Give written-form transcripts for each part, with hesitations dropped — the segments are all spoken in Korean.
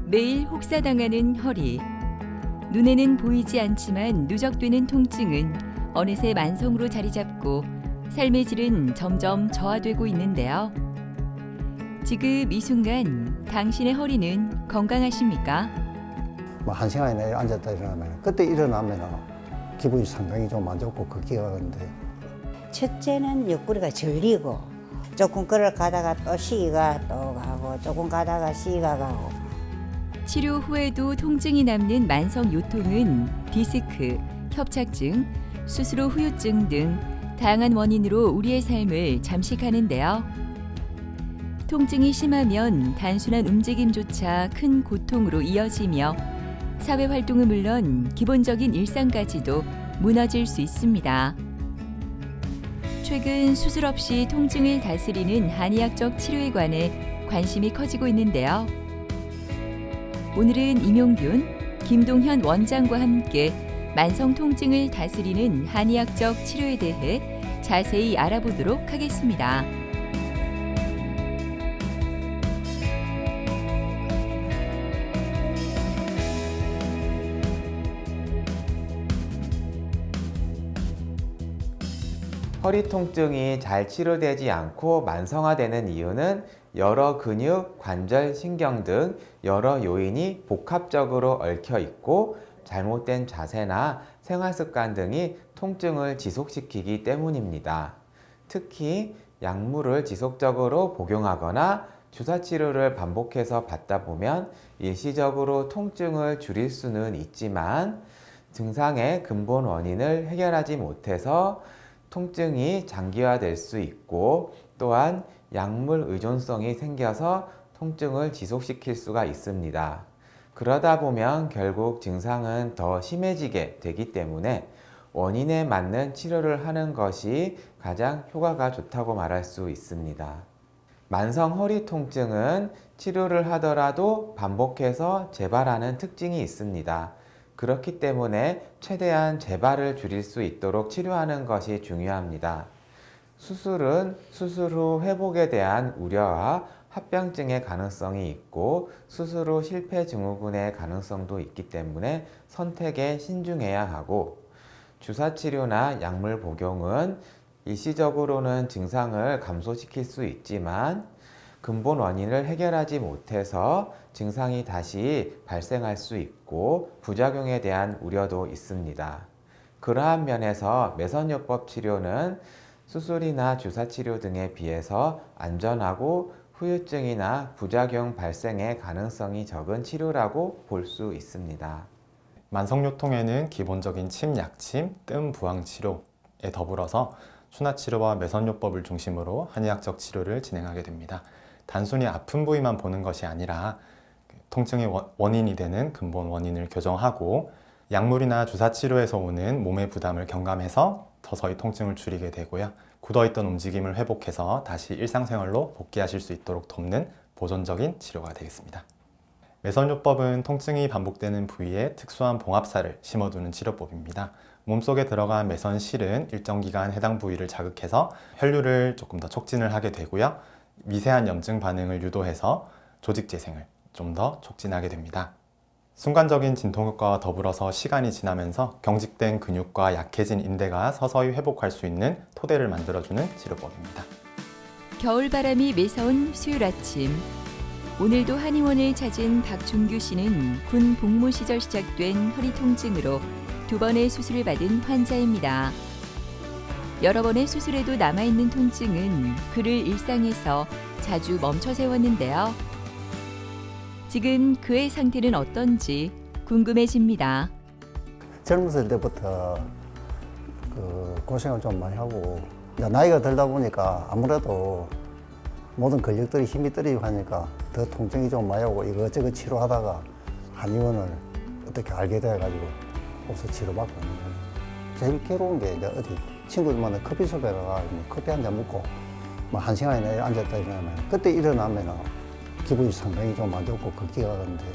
매일 혹사당하는 허리. 눈에는 보이지 않지만 누적되는 통증은 어느새 만성으로 자리 잡고 삶의 질은 점점 저하되고 있는데요. 지금 이 순간 당신의 허리는 건강하십니까? 뭐 1시간이나 내일 앉았다 일어나면 그때 일어나면 기분이 상당히 좀 안 좋고 걷기가 하는데 첫째는 옆구리가 저리고 조금 걸어가다가 또 시기가 또 가고 조금 가다가 시기가 가고 치료 후에도 통증이 남는 만성 요통은 디스크, 협착증, 수술 후 후유증 등 다양한 원인으로 우리의 삶을 잠식하는데요. 통증이 심하면 단순한 움직임조차 큰 고통으로 이어지며 사회 활동은 물론 기본적인 일상까지도 무너질 수 있습니다. 최근 수술 없이 통증을 다스리는 한의학적 치료에 관해 관심이 커지고 있는데요. 오늘은 임용균, 김동현 원장과 함께 만성 통증을 다스리는 한의학적 치료에 대해 자세히 알아보도록 하겠습니다. 허리 통증이 잘 치료되지 않고 만성화되는 이유는 여러 근육, 관절, 신경 등 여러 요인이 복합적으로 얽혀 있고 잘못된 자세나 생활 습관 등이 통증을 지속시키기 때문입니다. 특히 약물을 지속적으로 복용하거나 주사 치료를 반복해서 받다 보면 일시적으로 통증을 줄일 수는 있지만 증상의 근본 원인을 해결하지 못해서 통증이 장기화될 수 있고 또한 약물 의존성이 생겨서 통증을 지속시킬 수가 있습니다. 그러다 보면 결국 증상은 더 심해지게 되기 때문에 원인에 맞는 치료를 하는 것이 가장 효과가 좋다고 말할 수 있습니다. 만성 허리 통증은 치료를 하더라도 반복해서 재발하는 특징이 있습니다. 그렇기 때문에 최대한 재발을 줄일 수 있도록 치료하는 것이 중요합니다. 수술은 수술 후 회복에 대한 우려와 합병증의 가능성이 있고 수술 후 실패 증후군의 가능성도 있기 때문에 선택에 신중해야 하고 주사 치료나 약물 복용은 일시적으로는 증상을 감소시킬 수 있지만 근본 원인을 해결하지 못해서 증상이 다시 발생할 수 있고 부작용에 대한 우려도 있습니다. 그러한 면에서 매선요법 치료는 수술이나 주사 치료 등에 비해서 안전하고 후유증이나 부작용 발생의 가능성이 적은 치료라고 볼 수 있습니다. 만성요통에는 기본적인 침, 약침, 뜸, 부항 치료에 더불어서 순화치료와 매선요법을 중심으로 한의학적 치료를 진행하게 됩니다. 단순히 아픈 부위만 보는 것이 아니라 통증의 원인이 되는 근본 원인을 교정하고 약물이나 주사치료에서 오는 몸의 부담을 경감해서 서서히 통증을 줄이게 되고요. 굳어있던 움직임을 회복해서 다시 일상생활로 복귀하실 수 있도록 돕는 보존적인 치료가 되겠습니다. 매선요법은 통증이 반복되는 부위에 특수한 봉합살을 심어두는 치료법입니다. 몸속에 들어간 매선실은 일정 기간 해당 부위를 자극해서 혈류를 조금 더 촉진을 하게 되고요. 미세한 염증 반응을 유도해서 조직 재생을 좀 더 촉진하게 됩니다. 순간적인 진통 효과와 더불어서 시간이 지나면서 경직된 근육과 약해진 인대가 서서히 회복할 수 있는 토대를 만들어주는 치료법입니다. 겨울바람이 매서운 수요일 아침. 오늘도 한의원을 찾은 박준규 씨는 군 복무 시절 시작된 허리 통증으로 2번의 수술을 받은 환자입니다. 여러 번의 수술에도 남아있는 통증은 그를 일상에서 자주 멈춰 세웠는데요. 지금 그의 상태는 어떤지 궁금해집니다. 젊었을 때부터 고생을 좀 많이 하고 이제 나이가 들다 보니까 아무래도 모든 근육들이 힘이 떨어지고 하니까 더 통증이 좀 많이 오고 이것저것 치료하다가 한의원을 어떻게 알게 돼가지고 옷을 치료받고 있는 거예요. 제일 괴로운 게 이제 어디 친구들만의 커피숍에 가가지고 커피 한 잔 먹고 뭐 1시간이나 내일 앉았다 일어나면 그때 일어나면 기분이 상당히 좀 안 좋고 걷기가 하는데.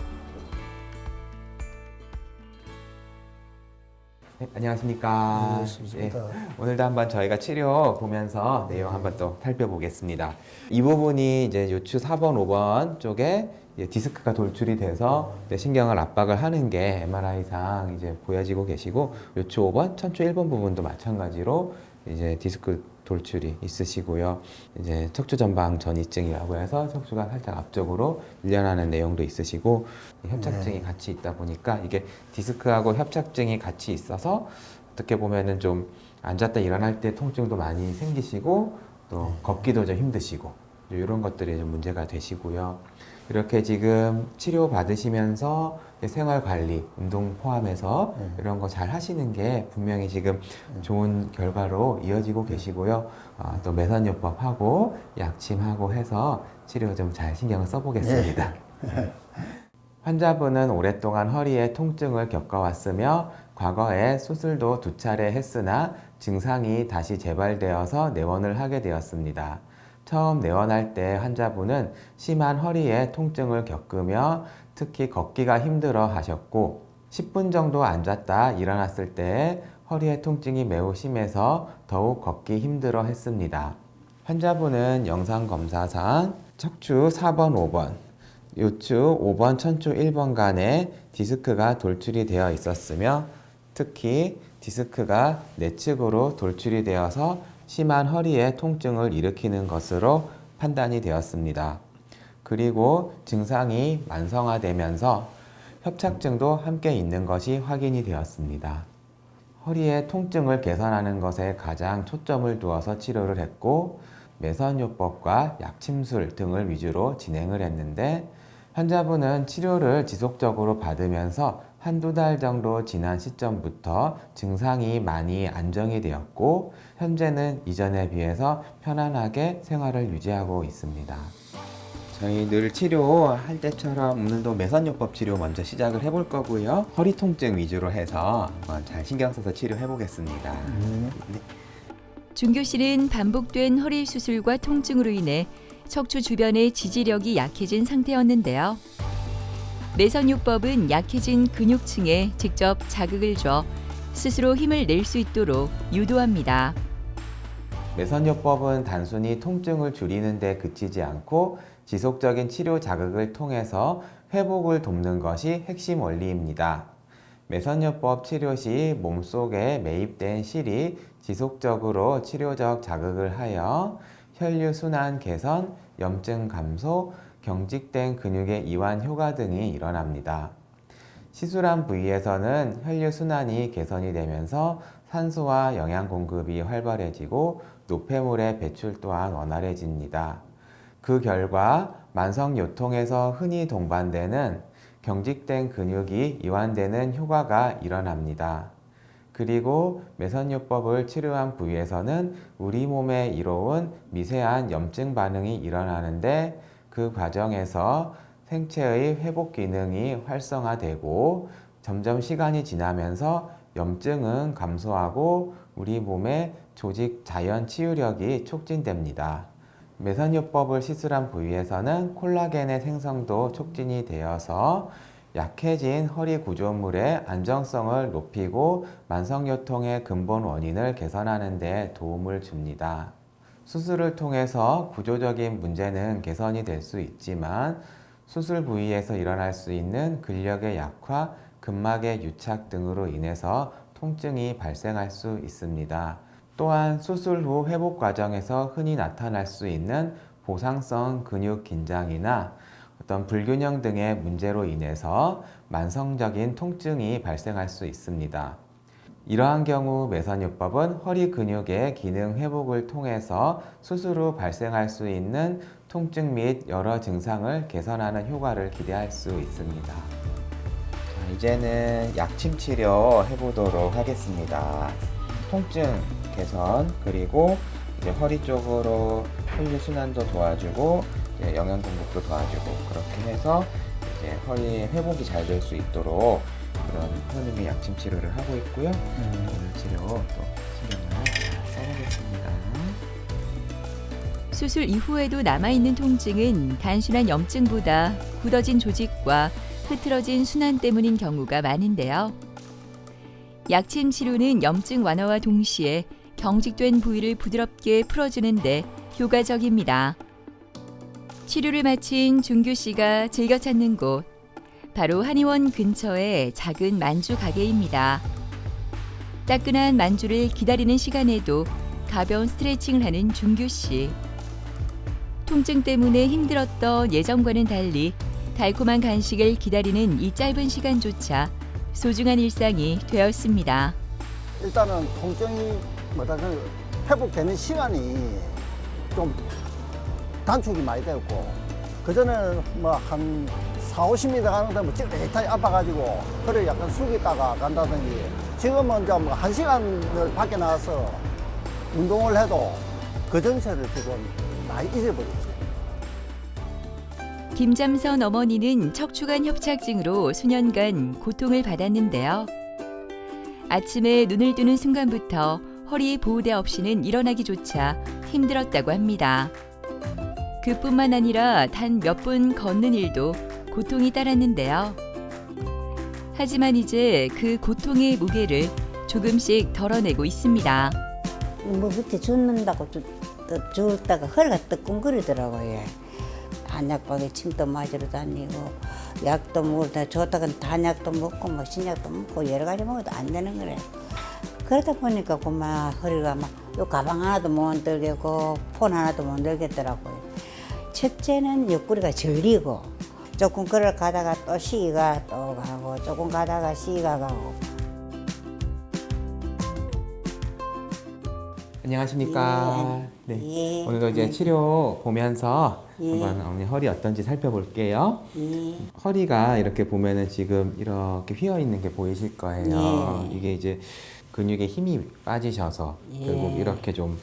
네, 안녕하십니까. 반갑습니다. 오늘도 한번 저희가 치료 보면서 내용 한번 또 살펴보겠습니다. 이 부분이 이제 요추 4번, 5번 쪽에 이제 디스크가 돌출이 돼서 이제 신경을 압박을 하는 게 MRI상 이제 보여지고 계시고, 요추 5번, 천추 1번 부분도 마찬가지로 이제 디스크 돌출이 있으시고요. 이제 척추 전방 전이증이라고 해서 척추가 살짝 앞쪽으로 밀려나는 내용도 있으시고, 협착증이 같이 있다 보니까 이게 디스크하고 협착증이 같이 있어서 어떻게 보면은 좀 앉았다 일어날 때 통증도 많이 생기시고, 또 걷기도 좀 힘드시고, 이런 것들이 좀 문제가 되시고요. 이렇게 지금 치료 받으시면서 생활 관리, 운동 포함해서 이런 거 잘 하시는 게 분명히 지금 좋은 결과로 이어지고 계시고요. 또 매선요법하고 약침하고 해서 치료 좀 잘 신경을 써보겠습니다. 환자분은 오랫동안 허리에 통증을 겪어왔으며 과거에 수술도 2차례 했으나 증상이 다시 재발되어서 내원을 하게 되었습니다. 처음 내원할 때 환자분은 심한 허리에 통증을 겪으며 특히 걷기가 힘들어 하셨고, 10분 정도 앉았다 일어났을 때 허리의 통증이 매우 심해서 더욱 걷기 힘들어 했습니다. 환자분은 영상검사상 척추 4번, 5번, 요추 5번, 천추 1번 간에 디스크가 돌출이 되어 있었으며, 특히 디스크가 내측으로 돌출이 되어서 심한 허리에 통증을 일으키는 것으로 판단이 되었습니다. 그리고 증상이 만성화되면서 협착증도 함께 있는 것이 확인이 되었습니다. 허리의 통증을 개선하는 것에 가장 초점을 두어서 치료를 했고, 매선요법과 약침술 등을 위주로 진행을 했는데, 환자분은 치료를 지속적으로 받으면서 한두 달 정도 지난 시점부터 증상이 많이 안정이 되었고, 현재는 이전에 비해서 편안하게 생활을 유지하고 있습니다. 저희 늘 치료할 때처럼 오늘도 매선요법 치료 먼저 시작을 해볼 거고요. 허리 통증 위주로 해서 잘 신경 써서 치료해 보겠습니다. 준교 씨는 반복된 허리 수술과 통증으로 인해 척추 주변의 지지력이 약해진 상태였는데요. 매선요법은 약해진 근육층에 직접 자극을 줘 스스로 힘을 낼 수 있도록 유도합니다. 매선요법은 단순히 통증을 줄이는 데 그치지 않고 지속적인 치료 자극을 통해서 회복을 돕는 것이 핵심 원리입니다. 매선요법 치료 시 몸속에 매입된 실이 지속적으로 치료적 자극을 하여 혈류순환 개선, 염증 감소, 경직된 근육의 이완 효과 등이 일어납니다. 시술한 부위에서는 혈류순환이 개선이 되면서 산소와 영양 공급이 활발해지고 노폐물의 배출 또한 원활해집니다. 그 결과 만성요통에서 흔히 동반되는 경직된 근육이 이완되는 효과가 일어납니다. 그리고 매선요법을 치료한 부위에서는 우리 몸에 이로운 미세한 염증 반응이 일어나는데, 그 과정에서 생체의 회복 기능이 활성화되고 점점 시간이 지나면서 염증은 감소하고 우리 몸의 조직 자연 치유력이 촉진됩니다. 매선요법을 시술한 부위에서는 콜라겐의 생성도 촉진이 되어서 약해진 허리 구조물의 안정성을 높이고 만성요통의 근본 원인을 개선하는 데 도움을 줍니다. 수술을 통해서 구조적인 문제는 개선이 될 수 있지만 수술 부위에서 일어날 수 있는 근력의 약화, 근막의 유착 등으로 인해서 통증이 발생할 수 있습니다. 또한 수술 후 회복 과정에서 흔히 나타날 수 있는 보상성 근육 긴장이나 어떤 불균형 등의 문제로 인해서 만성적인 통증이 발생할 수 있습니다. 이러한 경우 매선요법은 허리 근육의 기능 회복을 통해서 수술 후 발생할 수 있는 통증 및 여러 증상을 개선하는 효과를 기대할 수 있습니다. 자, 이제는 약침 치료 해보도록 하겠습니다. 통증 개선, 그리고 이제 허리 쪽으로 혈류 순환도 도와주고 이제 영양 공급도 도와주고, 그렇게 해서 이제 허리 회복이 잘 될 수 있도록 그런 흐름의 약침 치료를 하고 있고요. 오늘 치료 또 신경을 잘 써보겠습니다. 수술 이후에도 남아있는 통증은 단순한 염증보다 굳어진 조직과 흐트러진 순환 때문인 경우가 많은데요. 약침 치료는 염증 완화와 동시에 경직된 부위를 부드럽게 풀어주는 데 효과적입니다. 치료를 마친 준규 씨가 즐겨 찾는 곳, 바로 한의원 근처의 작은 만주 가게입니다. 따끈한 만주를 기다리는 시간에도 가벼운 스트레칭을 하는 준규 씨. 통증 때문에 힘들었던 예전과는 달리 달콤한 간식을 기다리는 이 짧은 시간조차 소중한 일상이 되었습니다. 일단은 통증이 회복되는 시간이 좀 단축이 많이 되었고, 그전에는 뭐 한 40, 50m 가는데 뭐 찌릿하게 아파가지고 허리를 약간 숙이다가 간다든지, 지금은 이제 뭐 1시간을 밖에 나가서 운동을 해도 그 전체를 지금 많이 잊어버렸어요. 김잠선 어머니는 척추관 협착증으로 수년간 고통을 받았는데요. 아침에 눈을 뜨는 순간부터 허리 보호대 없이는 일어나기조차 힘들었다고 합니다. 그뿐만 아니라 단 몇 분 걷는 일도 고통이 따랐는데요. 하지만 이제 그 고통의 무게를 조금씩 덜어내고 있습니다. 뭐 밑에 죽는다고 죽다가 허리가 뜨끔거리더라고요. 한약방에 침도 맞으러 다니고 약도 먹다 좋다가 단약도 먹고 뭐 신약도 먹고 여러 가지 먹어도 안 되는 거래. 그러다 보니까 그만 허리가 막 요 가방 하나도 못 들겠고 폰 하나도 못 들겠더라고요. 첫째는 옆구리가 저리고 조금 걸어가다가 또 시기가 또 가고 조금 가다가 시기가 가고. 안녕하십니까. 예. 네. 예. 오늘도 이제 치료 보면서 예. 한번 어머니 허리 어떤지 살펴볼게요. 예. 허리가 이렇게 보면은 지금 이렇게 휘어 있는 게 보이실 거예요. 예. 이게 이제 근육에 힘이 빠지셔서 예. 결국 이렇게 좀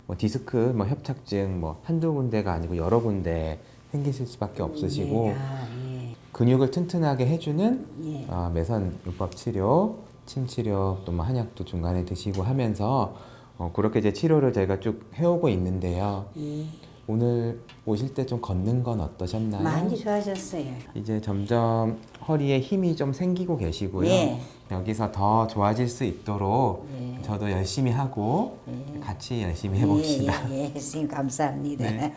뭐 디스크, 뭐 협착증, 뭐 한두 군데가 아니고 여러 군데 생기실 수밖에 없으시고, 예. 아, 예. 근육을 튼튼하게 해주는 예. 매선 요법 치료, 침 치료, 또 뭐 한약도 중간에 드시고 하면서 그렇게 이제 치료를 저희가 쭉 해오고 있는데요. 예. 오늘 오실 때 좀 걷는 건 어떠셨나요? 많이 좋아졌어요. 이제 점점 허리에 힘이 좀 생기고 계시고요. 예. 여기서 더 좋아질 수 있도록 예. 저도 열심히 하고 예. 같이 열심히 해봅시다. 예, 예, 예. 선생님 감사합니다. 네.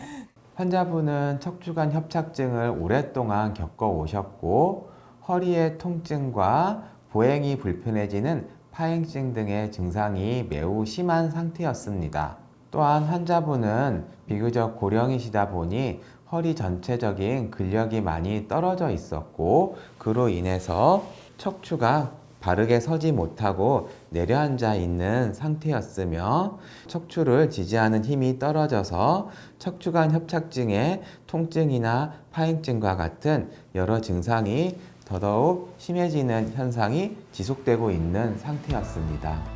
환자분은 척추관 협착증을 오랫동안 겪어 오셨고, 허리의 통증과 보행이 불편해지는 파행증 등의 증상이 매우 심한 상태였습니다. 또한 환자분은 비교적 고령이시다 보니 허리 전체적인 근력이 많이 떨어져 있었고, 그로 인해서 척추가 바르게 서지 못하고 내려앉아 있는 상태였으며, 척추를 지지하는 힘이 떨어져서 척추관 협착증의 통증이나 파행증과 같은 여러 증상이 더더욱 심해지는 현상이 지속되고 있는 상태였습니다.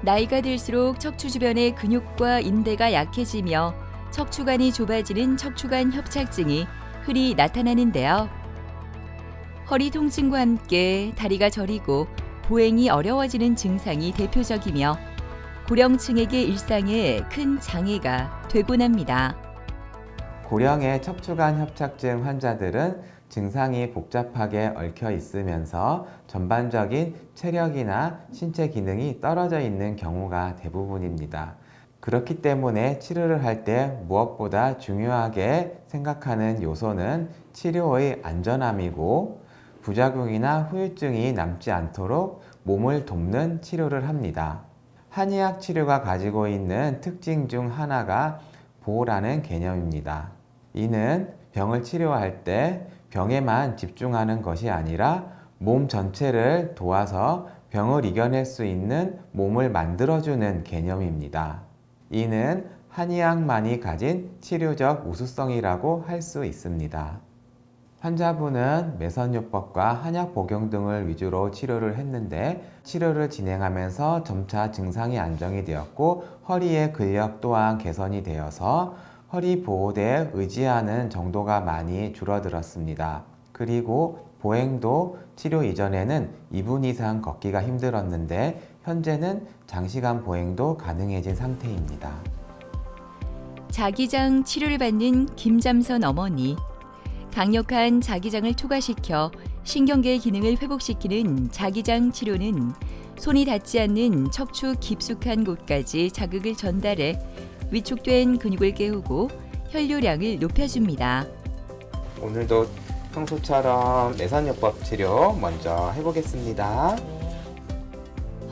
나이가 들수록 척추 주변의 근육과 인대가 약해지며 척추관이 좁아지는 척추관 협착증이 흔히 나타나는데요. 허리 통증과 함께 다리가 저리고 보행이 어려워지는 증상이 대표적이며 고령층에게 일상에 큰 장애가 되곤 합니다. 고령의 척추관 협착증 환자들은 증상이 복잡하게 얽혀 있으면서 전반적인 체력이나 신체 기능이 떨어져 있는 경우가 대부분입니다. 그렇기 때문에 치료를 할 때 무엇보다 중요하게 생각하는 요소는 치료의 안전함이고, 부작용이나 후유증이 남지 않도록 몸을 돕는 치료를 합니다. 한의학 치료가 가지고 있는 특징 중 하나가 보호라는 개념입니다. 이는 병을 치료할 때 병에만 집중하는 것이 아니라 몸 전체를 도와서 병을 이겨낼 수 있는 몸을 만들어주는 개념입니다. 이는 한의학만이 가진 치료적 우수성이라고 할 수 있습니다. 환자분은 매선요법과 한약 복용 등을 위주로 치료를 했는데, 치료를 진행하면서 점차 증상이 안정이 되었고, 허리의 근력 또한 개선이 되어서 허리 보호대에 의지하는 정도가 많이 줄어들었습니다. 그리고 보행도 치료 이전에는 2분 이상 걷기가 힘들었는데 현재는 장시간 보행도 가능해진 상태입니다. 자기장 치료를 받는 김잠선 어머니. 강력한 자기장을 초과시켜 신경계 기능을 회복시키는 자기장 치료는 손이 닿지 않는 척추 깊숙한 곳까지 자극을 전달해 위축된 근육을 깨우고 혈류량을 높여줍니다. 오늘도 평소처럼 매선요법 치료 먼저 해보겠습니다.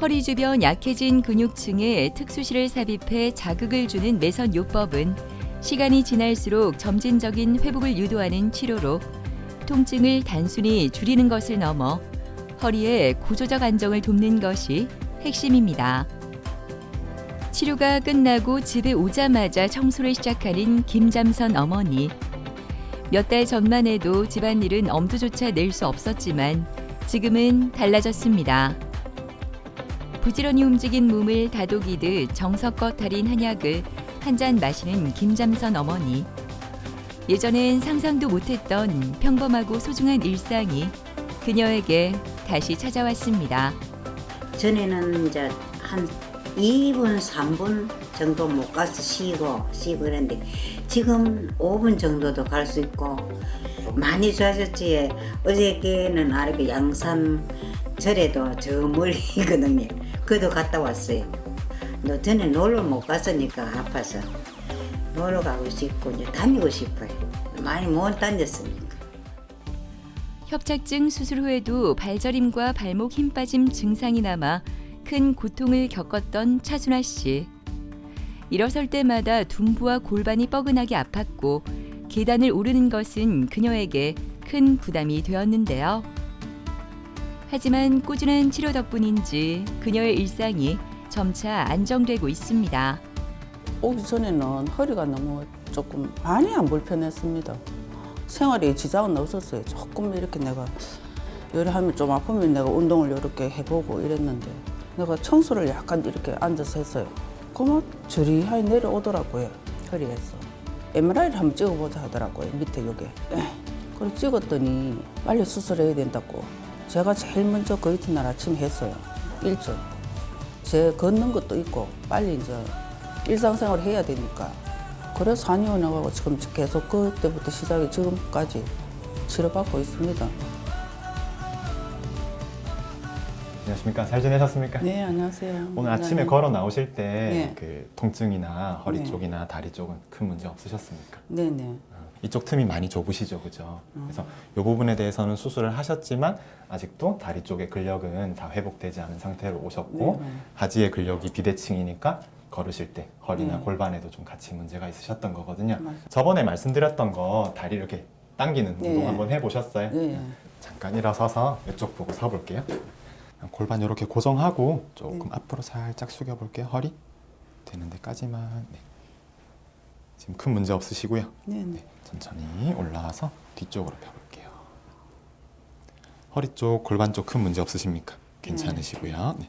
허리 주변 약해진 근육층에 특수실을 삽입해 자극을 주는 매선요법은 시간이 지날수록 점진적인 회복을 유도하는 치료로 통증을 단순히 줄이는 것을 넘어 허리의 구조적 안정을 돕는 것이 핵심입니다. 치료가 끝나고 집에 오자마자 청소를 시작하는 김잠선 어머니. 몇 달 전만 해도 집안일은 엄두조차 낼 수 없었지만 지금은 달라졌습니다. 부지런히 움직인 몸을 다독이듯 정성껏 달인 한약을 한 잔 마시는 김잠선 어머니. 예전엔 상상도 못했던 평범하고 소중한 일상이 그녀에게 다시 찾아왔습니다. 전에는 이제 한 2분, 3분 정도 못 가서 쉬고 그랬는데 지금 5분 정도도 갈 수 있고 많이 좋아졌지. 어저께는 아래 양산 절에도 저 멀리 있거든요. 그도 갔다 왔어요. 너 전에 놀러 못 갔으니까 아파서 놀러 가고 싶고 이제 다니고 싶어요. 많이 못 다녔으니까. 협착증 수술 후에도 발저림과 발목 힘 빠짐 증상이 남아 큰 고통을 겪었던 차순아 씨. 일어설 때마다 둔부와 골반이 뻐근하게 아팠고 계단을 오르는 것은 그녀에게 큰 부담이 되었는데요. 하지만 꾸준한 치료 덕분인지 그녀의 일상이 점차 안정되고 있습니다. 오기 전에는 허리가 너무 조금 많이 안 불편했습니다. 생활에 지장은 없었어요. 조금 이렇게 내가 요리 하면 좀 아프면 내가 운동을 이렇게 해보고 이랬는데 내가 청소를 약간 이렇게 앉아서 했어요. 그만 저리하게 내려오더라고요. 허리에서. MRI를 한번 찍어보자 하더라고요. 밑에 여기. 그걸 찍었더니 빨리 수술해야 된다고. 제가 제일 먼저 그 이튿날 아침에 했어요. 일정. 제 걷는 것도 있고 빨리 이제 일상생활을 해야 되니까. 그래서 한의원 나가고 지금 계속 그때부터 시작해 지금까지 치료받고 있습니다. 안녕하십니까? 잘 지내셨습니까? 네, 안녕하세요. 오늘 아침에 걸어 나오실 때 네. 그 통증이나 허리 네. 쪽이나 다리 쪽은 큰 문제 없으셨습니까? 네네. 이쪽 틈이 많이 좁으시죠, 그죠? 그래서 이 부분에 대해서는 수술을 하셨지만 아직도 다리 쪽의 근력은 다 회복되지 않은 상태로 오셨고 네. 하지의 근력이 비대칭이니까 걸으실 때 허리나 네. 골반에도 좀 같이 문제가 있으셨던 거거든요. 맞아요. 저번에 말씀드렸던 거 다리 이렇게 당기는 네. 운동 한번 해보셨어요? 네. 잠깐 일어서서 이쪽 보고 서볼게요. 골반 이렇게 고정하고 조금 앞으로 살짝 숙여볼게요. 허리 되는 데까지만. 네. 지금 큰 문제 없으시고요. 네네. 네, 천천히 올라와서 뒤쪽으로 펴볼게요. 허리 쪽, 골반 쪽 큰 문제 없으십니까? 괜찮으시고요. 네.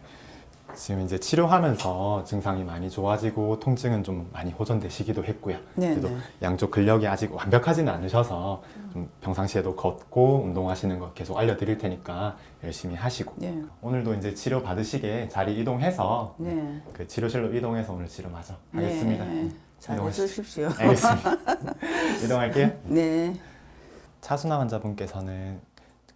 지금 이제 치료하면서 증상이 많이 좋아지고 통증은 좀 많이 호전되시기도 했고요. 네네. 그래도 양쪽 근력이 아직 완벽하지는 않으셔서 좀 평상시에도 걷고 운동하시는 거 계속 알려드릴 테니까 열심히 하시고 네. 오늘도 이제 치료 받으시게 자리 이동해서 네. 그 치료실로 이동해서 오늘 치료 마저 하겠습니다. 네. 잘 이동하시죠. 해주십시오. 알겠습니다. 이동할게요. 네. 차순아 환자분께서는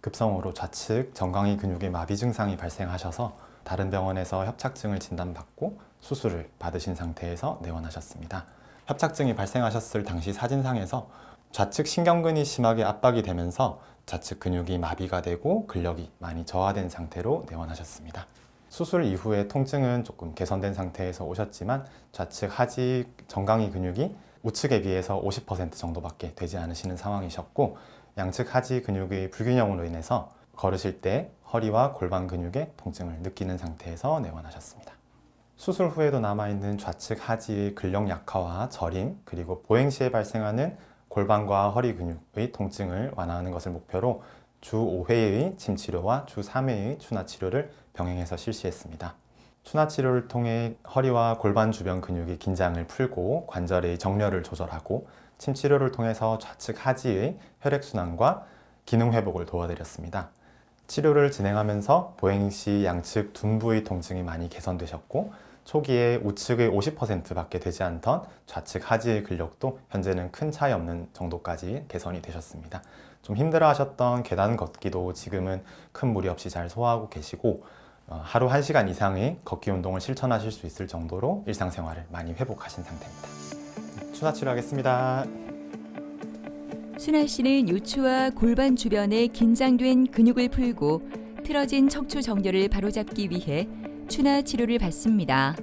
급성으로 좌측 정강이 근육의 마비 증상이 발생하셔서 다른 병원에서 협착증을 진단받고 수술을 받으신 상태에서 내원하셨습니다. 협착증이 발생하셨을 당시 사진상에서 좌측 신경근이 심하게 압박이 되면서 좌측 근육이 마비가 되고 근력이 많이 저하된 상태로 내원하셨습니다. 수술 이후에 통증은 조금 개선된 상태에서 오셨지만 좌측 하지 정강이 근육이 우측에 비해서 50% 정도밖에 되지 않으시는 상황이셨고 양측 하지 근육의 불균형으로 인해서 걸으실 때 허리와 골반 근육에 통증을 느끼는 상태에서 내원하셨습니다. 수술 후에도 남아있는 좌측 하지의 근력 약화와 저림 그리고 보행 시에 발생하는 골반과 허리 근육의 통증을 완화하는 것을 목표로 주 5회의 침 치료와 주 3회의 추나 치료를 병행해서 실시했습니다. 추나 치료를 통해 허리와 골반 주변 근육의 긴장을 풀고 관절의 정렬을 조절하고 침 치료를 통해서 좌측 하지의 혈액순환과 기능 회복을 도와드렸습니다. 치료를 진행하면서 보행 시 양측 둔부의 통증이 많이 개선되셨고 초기에 우측의 50%밖에 되지 않던 좌측 하지의 근력도 현재는 큰 차이 없는 정도까지 개선이 되셨습니다. 좀 힘들어하셨던 계단 걷기도 지금은 큰 무리 없이 잘 소화하고 계시고 하루 1시간 이상의 걷기 운동을 실천하실 수 있을 정도로 일상생활을 많이 회복하신 상태입니다. 추나 치료하겠습니다. 순아 씨는 요추와 골반 주변에 긴장된 근육을 풀고 틀어진 척추 정렬을 바로잡기 위해 추나 치료를 받습니다.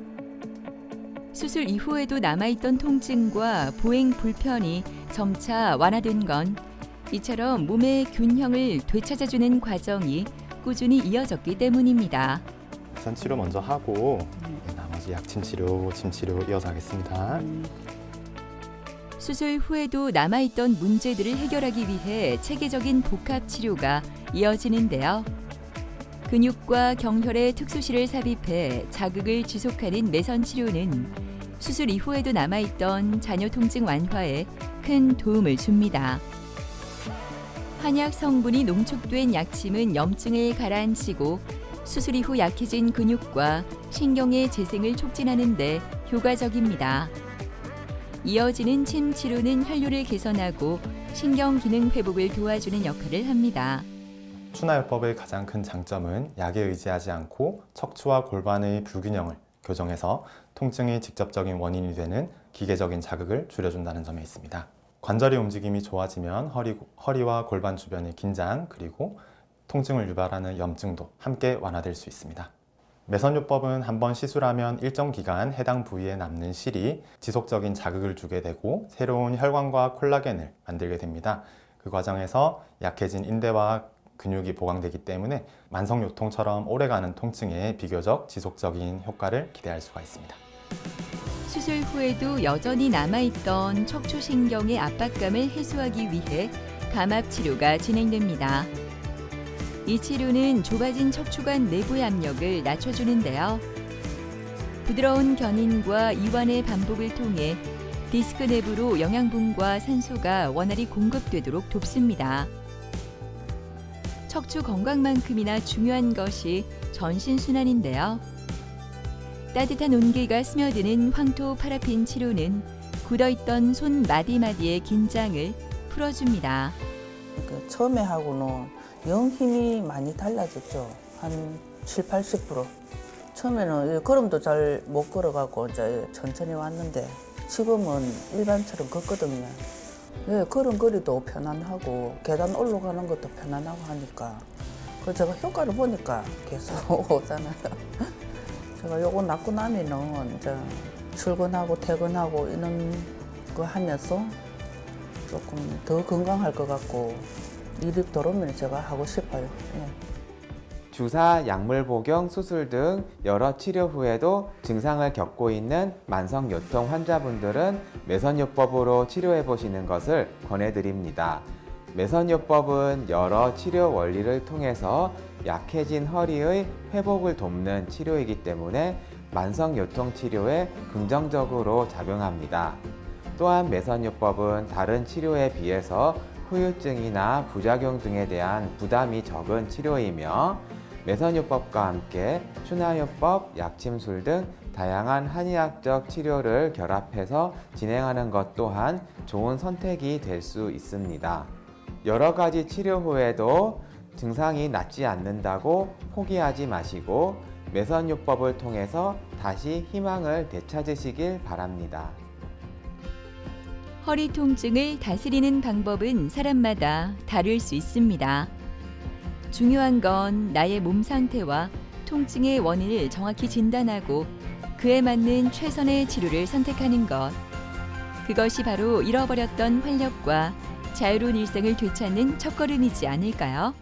수술 이후에도 남아있던 통증과 보행 불편이 점차 완화된 건 이처럼 몸의 균형을 되찾아주는 과정이 꾸준히 이어졌기 때문입니다. 우선 치료 먼저 하고 나머지 약침 치료, 침 치료 이어서 하겠습니다. 수술 후에도 남아있던 문제들을 해결하기 위해 체계적인 복합 치료가 이어지는데요. 근육과 경혈의 특수실을 삽입해 자극을 지속하는 매선 치료는 수술 이후에도 남아있던 잔여 통증 완화에 큰 도움을 줍니다. 한약 성분이 농축된 약침은 염증을 가라앉히고 수술 이후 약해진 근육과 신경의 재생을 촉진하는 데 효과적입니다. 이어지는 침 치료는 혈류를 개선하고 신경 기능 회복을 도와주는 역할을 합니다. 추나요법의 가장 큰 장점은 약에 의지하지 않고 척추와 골반의 불균형을 교정해서 통증의 직접적인 원인이 되는 기계적인 자극을 줄여준다는 점에 있습니다. 관절의 움직임이 좋아지면 허리와 골반 주변의 긴장 그리고 통증을 유발하는 염증도 함께 완화될 수 있습니다. 매선요법은 한번 시술하면 일정 기간 해당 부위에 남는 실이 지속적인 자극을 주게 되고 새로운 혈관과 콜라겐을 만들게 됩니다. 그 과정에서 약해진 인대와 근육이 보강되기 때문에 만성요통처럼 오래가는 통증에 비교적 지속적인 효과를 기대할 수가 있습니다. 수술 후에도 여전히 남아있던 척추신경의 압박감을 해소하기 위해 감압 치료가 진행됩니다. 이 치료는 좁아진 척추관 내부의 압력을 낮춰주는데요. 부드러운 견인과 이완의 반복을 통해 디스크 내부로 영양분과 산소가 원활히 공급되도록 돕습니다. 척추 건강만큼이나 중요한 것이 전신순환인데요. 따뜻한 온기가 스며드는 황토 파라핀 치료는 굳어있던 손 마디마디의 긴장을 풀어줍니다. 처음에 하고는 영 힘이 많이 달라졌죠. 한 7, 80%. 처음에는 걸음도 잘 못 걸어가고 이제 천천히 왔는데 지금은 일반처럼 걷거든요. 걸음걸이도 편안하고 계단 올라가는 것도 편안하고 하니까 그 제가 효과를 보니까 계속 오잖아요. 제가 요거 낳고 나면은 이제 출근하고 퇴근하고 이런 거 하면서 조금 더 건강할 것 같고 일이 들어오면 제가 하고 싶어요. 주사, 약물 복용, 수술 등 여러 치료 후에도 증상을 겪고 있는 만성요통 환자분들은 매선요법으로 치료해 보시는 것을 권해드립니다. 매선요법은 여러 치료 원리를 통해서 약해진 허리의 회복을 돕는 치료이기 때문에 만성요통 치료에 긍정적으로 작용합니다. 또한 매선요법은 다른 치료에 비해서 후유증이나 부작용 등에 대한 부담이 적은 치료이며 매선요법과 함께 추나요법, 약침술 등 다양한 한의학적 치료를 결합해서 진행하는 것 또한 좋은 선택이 될 수 있습니다. 여러 가지 치료 후에도 증상이 낫지 않는다고 포기하지 마시고 매선요법을 통해서 다시 희망을 되찾으시길 바랍니다. 허리 통증을 다스리는 방법은 사람마다 다를 수 있습니다. 중요한 건 나의 몸 상태와 통증의 원인을 정확히 진단하고 그에 맞는 최선의 치료를 선택하는 것. 그것이 바로 잃어버렸던 활력과 자유로운 일상을 되찾는 첫걸음이지 않을까요?